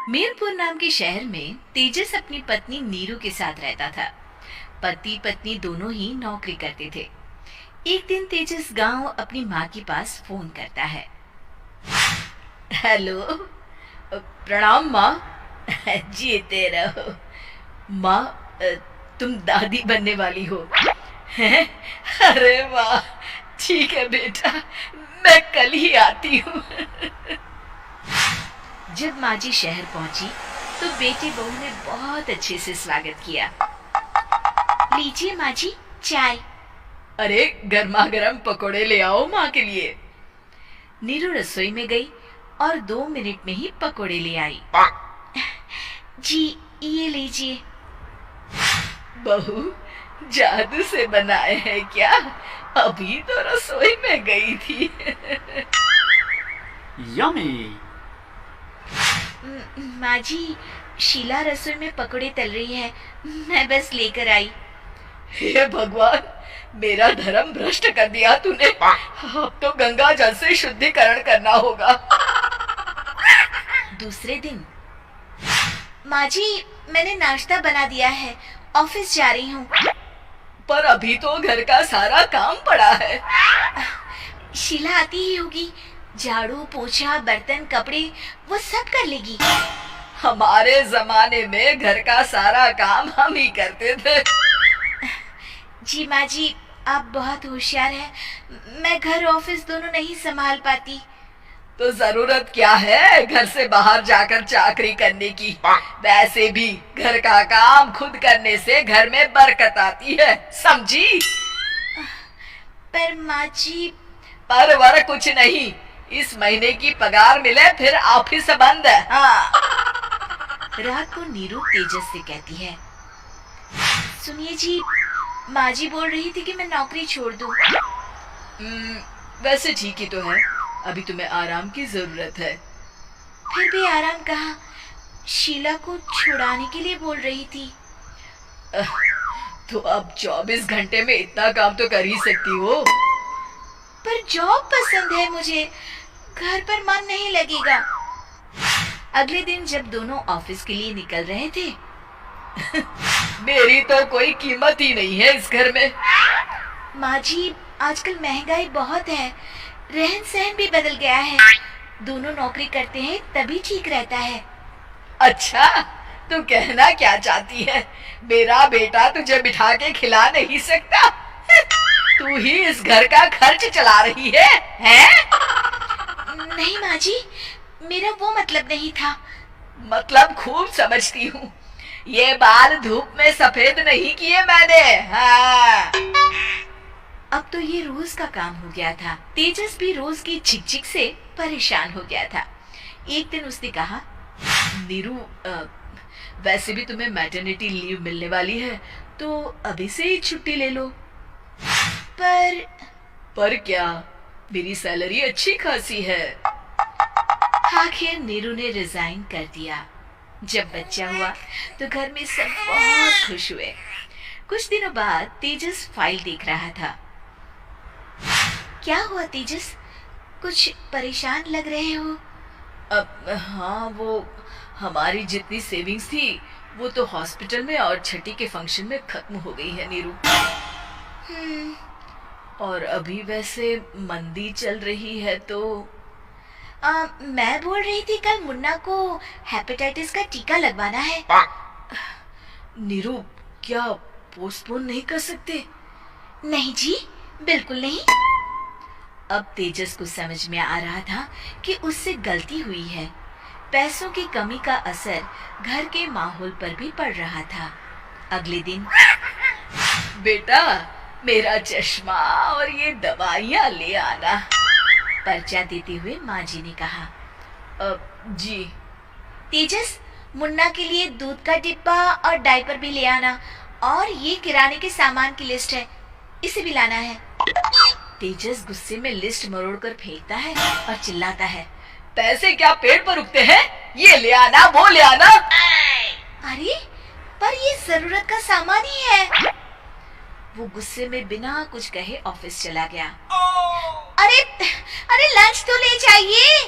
मीरपुर नाम के शहर में तेजस अपनी पत्नी नीरू के साथ रहता था। पति पत्नी दोनों ही नौकरी करते थे। एक दिन तेजस गांव अपनी माँ के पास फोन करता है। हेलो, प्रणाम माँ। जीते रहो माँ, तुम दादी बनने वाली हो हैं? अरे वाह, ठीक है बेटा, मैं कल ही आती हूँ। जब माँ जी शहर पहुंची तो बेटी बहू ने बहुत अच्छे से स्वागत किया। लीजिए माँ जी, चाय। अरे गर्मा गर्म पकोड़े ले आओ माँ के लिए। नीरू रसोई में गई और 2 मिनट में ही पकोड़े ले आई। जी ये लीजिए। बहू जादू से बनाए हैं क्या? अभी तो रसोई में गई थी। यम्मी। माँ जी, शीला रसोई में पकोड़े तल रही है, मैं बस लेकर आई। हे भगवान, मेरा धर्म भ्रष्ट कर दिया तूने। अब तो गंगा जल से शुद्धिकरण करना होगा। दूसरे दिन, माँ जी मैंने नाश्ता बना दिया है, ऑफिस जा रही हूँ। पर अभी तो घर का सारा काम पड़ा है। शीला आती ही होगी, झाड़ू पोछा बर्तन कपड़े वो सब कर लेगी। हमारे जमाने में घर का सारा काम हम ही करते थे। जी माँ जी, आप बहुत होशियार हैं, मैं घर ऑफिस दोनों नहीं संभाल पाती। तो जरूरत क्या है घर से बाहर जाकर चाकरी करने की? वैसे भी घर का काम खुद करने से घर में बरकत आती है, समझी? पर माँ जी। पर वर कुछ नहीं, इस महीने की पगार मिले फिर ऑफिस बंद है। हाँ। रात को नीरू तेजस से कहती है, सुनिए जी, माँ जी बोल रही थी कि मैं नौकरी छोड़ दूं। वैसे ठीक ही तो है, अभी तुम्हें आराम की जरूरत है। फिर भी आराम कहाँ, शीला को छुड़ाने के लिए बोल रही थी। तो अब 24 घंटे में इतना काम तो कर ही सकती हो। पर जॉब पसंद है मुझे, घर पर मन नहीं लगेगा। अगले दिन जब दोनों ऑफिस के लिए निकल रहे थे, मेरी तो कोई कीमत ही नहीं है इस घर में। माँ जी, आजकल महंगाई बहुत है, रहन सहन भी बदल गया है, दोनों नौकरी करते हैं तभी ठीक रहता है। अच्छा, तू कहना क्या चाहती है? मेरा बेटा तुझे बिठा के खिला नहीं सकता? तू ही इस घर का खर्च चला रही है, हैं? नहीं माँ जी, मेरा वो मतलब नहीं था। मतलब खूब समझती हूँ, ये बाल धूप में सफेद नहीं किए मैंने। हाँ। अब तो ये रोज का काम हो गया था। तेजस भी रोज की झिकझिक से परेशान हो गया था। एक दिन उसने कहा, नीरू, वैसे भी तुम्हें मैटरनिटी लीव मिलने वाली है, तो अभी से ही छुट्टी ले लो। पर क्या, मेरी सैलरी अच्छी खासी है। आखिर नीरू ने रिजाइन कर दिया। जब बच्चा हुआ तो घर में सब बहुत खुश हुए। कुछ दिनों बाद तेजस फाइल देख रहा था। क्या हुआ तेजस, कुछ परेशान लग रहे हो? अब हाँ, वो हमारी जितनी सेविंग्स थी वो तो हॉस्पिटल में और छठी के फंक्शन में खत्म हो गई है नीरू। और अभी वैसे मंदी चल रही है तो मैं बोल रही थी कल मुन्ना को हेपेटाइटिस का टीका लगवाना है। नीरू, क्या पोस्टपोन नहीं कर सकते? नहीं जी, बिल्कुल नहीं। अब तेजस को समझ में आ रहा था कि उससे गलती हुई है। पैसों की कमी का असर घर के माहौल पर भी पड़ रहा था। अगले दिन, बेटा मेरा चश्मा और ये दवाइयाँ ले आना, पर्चा देते हुए माँ जी ने कहा। जी। तेजस, मुन्ना के लिए दूध का डिब्बा और डायपर भी ले आना, और ये किराने के सामान की लिस्ट है, इसे भी लाना है। तेजस गुस्से में लिस्ट मरोड़कर फेंकता है और चिल्लाता है, पैसे क्या पेड़ पर उगते हैं? ये ले आना, वो ले आना। अरे पर ये जरूरत का सामान ही है। वो गुस्से में बिना कुछ कहे ऑफिस चला गया। अरे लंच तो ले जाइए।